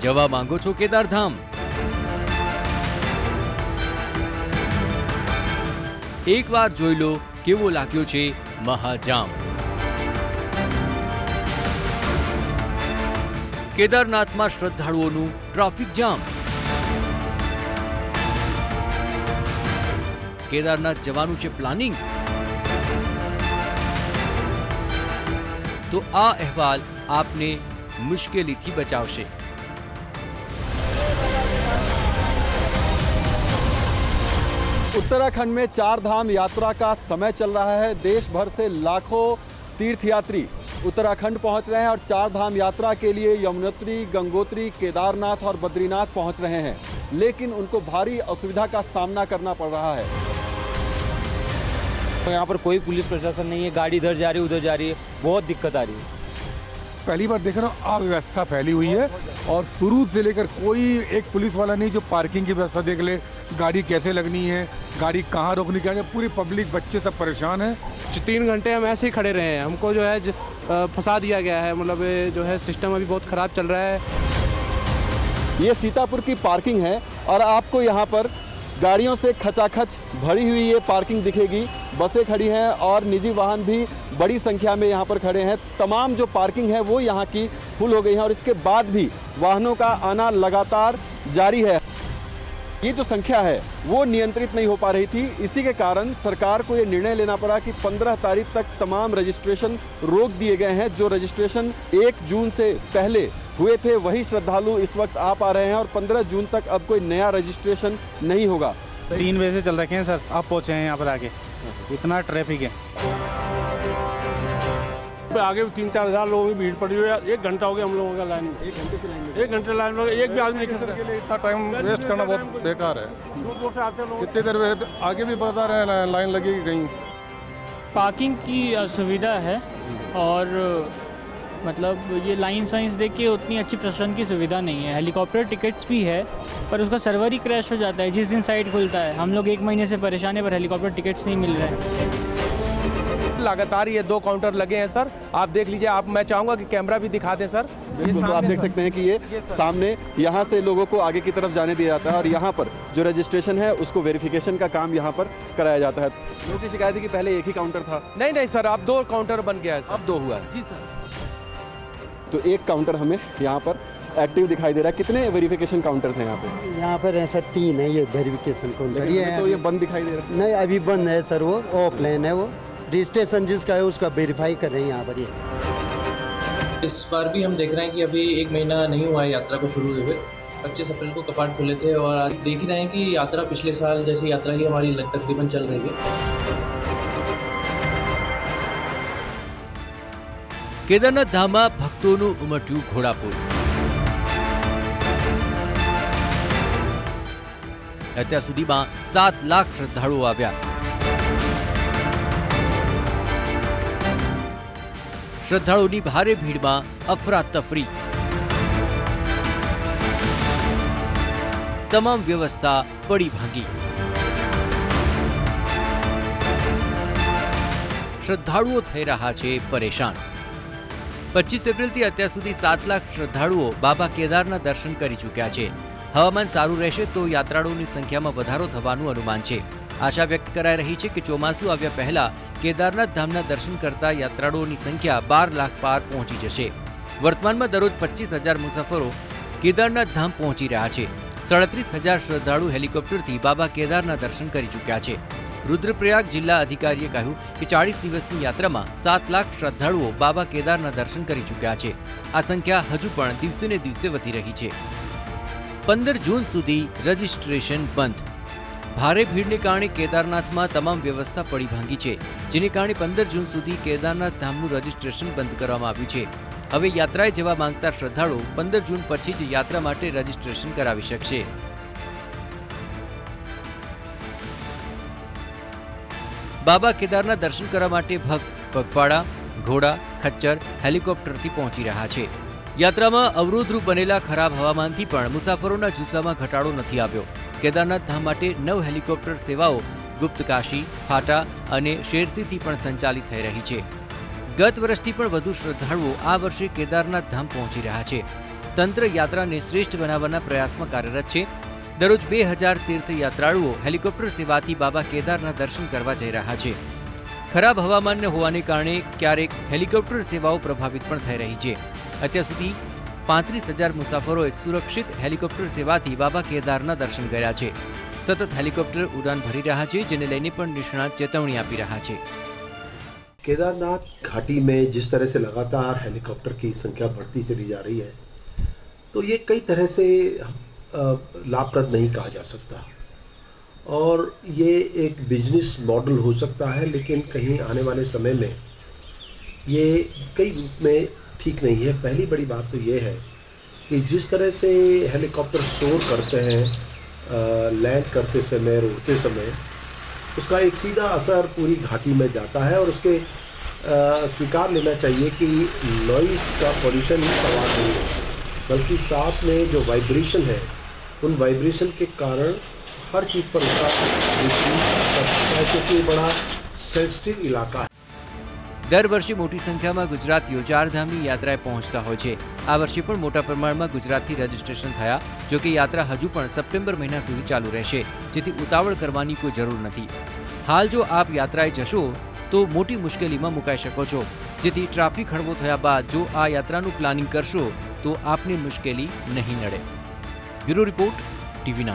જવા માંગો છો કેદારધામ? એકવાર જોઈ લો કેવો લાગ્યો છે મહાજામ। કેદારનાથમાં શ્રદ્ધાળુઓનું ટ્રાફિક જામ। કેદારનાથ જવાનું છે પ્લાનિંગ? તો આ અહેવાલ આપને મુશ્કેલીથી બચાવશે। उत्तराखंड में चार धाम यात्रा का समय चल रहा है। देश भर से लाखों तीर्थयात्री उत्तराखंड पहुंच रहे हैं और चार धाम यात्रा के लिए यमुनोत्री, गंगोत्री, केदारनाथ और बद्रीनाथ पहुंच रहे हैं, लेकिन उनको भारी असुविधा का सामना करना पड़ रहा है। तो यहाँ पर कोई पुलिस प्रशासन नहीं है, गाड़ी इधर जा रही है उधर जा रही है, बहुत दिक्कत आ रही है। पहली बार देख रहा हूँ अव्यवस्था फैली हुई है और शुरू से लेकर कोई एक पुलिस वाला नहीं जो पार्किंग की व्यवस्था देख ले, गाड़ी कैसे लगनी है, गाड़ी कहाँ रोकनी है। पूरी पब्लिक बच्चे सब परेशान है। 3 घंटे हम ऐसे ही खड़े रहे हैं, हमको जो है फंसा दिया गया है। मतलब जो है सिस्टम अभी बहुत ख़राब चल रहा है। ये सीतापुर की पार्किंग है और आपको यहाँ पर गाड़ियों से खचाखच भरी हुई ये पार्किंग दिखेगी। बसें खड़ी हैं और निजी वाहन भी बड़ी संख्या में यहाँ पर खड़े हैं। तमाम जो पार्किंग है वो यहाँ की फुल हो गई है और इसके बाद भी वाहनों का आना लगातार जारी है। ये जो संख्या है वो नियंत्रित नहीं हो पा रही थी। इसी के कारण सरकार को ये निर्णय लेना पड़ा कि 15 तारीख तक तमाम रजिस्ट्रेशन रोक दिए गए हैं। जो रजिस्ट्रेशन 1 जून से पहले हुए थे वही श्रद्धालु इस वक्त आ पा रहे हैं और 15 जून तक अब कोई नया रजिस्ट्रेशन नहीं होगा। 3 बजे से चल रखे हैं सर, आप पहुँचे हैं यहाँ पर आके, इतना ट्रैफिक है। आगे भी 3-4 हज़ार लोगों की भीड़ पड़ी हुई है। 1 घंटा हो गया हम लोगों का लाइन में। 1 घंटे से लाइन में एक भी आदमी नहीं खड़ा के लिए इतना टाइम वेस्ट करना बहुत बेकार है। दूर से आते लोग कितनी देर आगे भी बता रहे हैं लाइन लगेगी कहीं। पार्किंग की असुविधा है और मतलब ये लाइन साइंस देख के उतनी अच्छी प्रशासन की सुविधा नहीं है। हेलीकॉप्टर टिकट्स भी है पर उसका सर्वर ही क्रैश हो जाता है जिस दिन साइट खुलता है। हम लोग 1 महीने से परेशान है पर हेलीकॉप्टर टिकट्स नहीं मिल रहे हैं। लगातार ये 2 काउंटर लगे हैं सर, आप देख लीजिए। आप मैं चाहूँगा कि कैमरा भी दिखा दें सर। बिल्कुल, तो आप देख सकते हैं कि ये सामने यहाँ से लोगों को आगे की तरफ जाने दिया जाता है और यहाँ पर जो रजिस्ट्रेशन है उसको वेरिफिकेशन का काम यहाँ पर कराया जाता है। लोगों की शिकायत है कि पहले एक ही काउंटर था। नहीं सर, अब 2 काउंटर बन गया है सर। अब 2 हुआ है जी सर। तो एक काउंटर हमें यहाँ पर एक्टिव दिखाई दे रहा है। कितने वेरिफिकेशन काउंटर्स हैं यहाँ पे? यहाँ पर ऐसा 3 है ये वेरिफिकेशन काउंटर। ये तो ये बंद दिखाई दे रहा है? नहीं, अभी बंद है सर, वो ऑफलाइन है। वो रजिस्ट्रेशन जिसका है उसका वेरीफाई कर रहे हैं यहाँ पर। ये इस बार भी हम देख रहे हैं कि अभी 1 महीना नहीं हुआ है यात्रा को शुरू हुए। 25 अप्रैल को कपाट खुले थे और आज देख ही रहे हैं कि यात्रा पिछले साल जैसी यात्रा ही हमारी तकरीबन चल रही है। કેદારનાથ ધામમાં ભક્તોનું ઉમટ્યું ઘોડાપુર। અત્યાર સુધીમાં 7 લાખ શ્રદ્ધાળુઓ આવ્યા। શ્રદ્ધાળુઓની ભારે ભીડમાં અફરાતફરી। તમામ વ્યવસ્થા પડી ભાંગી। શ્રદ્ધાળુઓ થઈ રહ્યા છે પરેશાન। 25 એપ્રિલથી અત્યાર સુધી 7 લાખ શ્રદ્ધાળુઓ બાબા કેદારના દર્શન કરી ચૂક્યા છે। હવામાન સારું રહેશે તો યાત્રાળુઓની સંખ્યામાં વધારો થવાનું અનુમાન છે। આશા વ્યક્ત કરાઈ રહી છે કે ચોમાસું આવ્યા પહેલા કેદારનાથ ધામના દર્શન કરતા યાત્રાળુઓની સંખ્યા 12 લાખ પાર પહોંચી જશે। વર્તમાનમાં દરરોજ 25,000 મુસાફરો કેદારનાથ ધામ પહોંચી રહ્યા છે। 37,000 શ્રદ્ધાળુ હેલિકોપ્ટરથી બાબા કેદારના દર્શન કરી ચૂક્યા છે। रुद्रप्रयाग जिला अधिकारीए कह્યું कि 40 दिवसनी यात्रामां 7 लाख श्रद्धाळुओ बाबा केदारना दर्शन करी चूक्या छे। आ संख्या हजू पण दिवसे ने दिवसे वधी रही छे। 15 जून सुधी रजिस्ट्रेशन बंध। भारे भीड़ने कारणे केदारनाथमां तमाम व्यवस्था पड़ी भांगी छे, जेने कारणे 15 जून सुधी केदारनाथ धामनुं रजिस्ट्रेशन बंध करवामां आव्युं छे। हवे यात्राए जवा मांगता श्रद्धाळुओ 15 जून पछी ज यात्रा माटे रजिस्ट्रेशन करावी शकशे। बाबा केदारना दर्शन करवा माटे भक्त पगपाड़ा, घोड़ा, खच्चर, हेलिकॉप्टरथी पहोंची रह्या छे। यात्रामां अवरोधरूप बनेला खराब हवामानथी पण मुसाफरोना जुस्सामां घटाडो नथी आव्यो। केदारनाथ धाम माटे 9 हेलिकॉप्टर सेवाओ गुप्तकाशी, फाटा अने शेरसीथी पण संचालित थई रही छे। गत वर्षथी पण वधु श्रद्धाळुओ आ वर्षे केदारनाथ धाम पहोंची रह्या छे। તંત્ર યાત્રાને શ્રેષ્ઠ બનાવવાના પ્રયાસમાં કાર્યરત છે. દરરોજ 2000 તીર્થયાત્રાળુઓ હેલિકોપ્ટર સેવાથી બાબા કેદારના દર્શન કરવા જઈ રહ્યા છે. ખરાબ હવામાન હોવાને કારણે ક્યારેક હેલિકોપ્ટર સેવાઓ પ્રભાવિત પણ થઈ રહી છે. અત્યાર સુધી 35,000 મુસાફરોએ સુરક્ષિત હેલિકોપ્ટર સેવાથી બાબા કેદારના દર્શન કર્યા છે. સતત હેલિકોપ્ટર ઉડાન ભરી રહ્યા છે, જેને લઈને પણ નિષ્ણાત ચેતવણી આપી રહ્યા છે. केदारनाथ घाटी में जिस तरह से लगातार हेलीकॉप्टर की संख्या बढ़ती चली जा रही है, तो ये कई तरह से लाभप्रद नहीं कहा जा सकता और ये एक बिजनेस मॉडल हो सकता है, लेकिन कहीं आने वाले समय में ये कई रूप में ठीक नहीं है. पहली बड़ी बात तो ये है कि जिस तरह से हेलीकॉप्टर सोर करते हैं लैंड करते समय और उड़ते समय, उसका एक सीधा असर पूरी घाटी में जाता है और उसके स्वीकार लेना चाहिए कि नॉइस का पॉल्यूशन ही सवाल नहीं है, बल्कि साथ में जो वाइब्रेशन है, उन वाइब्रेशन के कारण हर चीज़ पर उसका असर होता है, क्योंकि ये बड़ा सेंसिटिव इलाका है. દર વર્ષે મોટી સંખ્યામાં ગુજરાતીઓ ચારધામની યાત્રાએ પહોંચતા હોય છે. આ વર્ષે પણ મોટા પ્રમાણમાં ગુજરાતથી રજીસ્ટ્રેશન થયા. જોકે યાત્રા હજુ પણ સપ્ટેમ્બર મહિના સુધી ચાલુ રહેશે, જેથી ઉતાવળ કરવાની કોઈ જરૂર નથી. હાલ જો આપ યાત્રાએ જશો તો મોટી મુશ્કેલીમાં મુકાઈ શકો છો, જેથી ટ્રાફિક હળવો થયા બાદ જો આ યાત્રાનું પ્લાનિંગ કરશો તો આપને મુશ્કેલી નહીં નડે. Bureau report, TV9.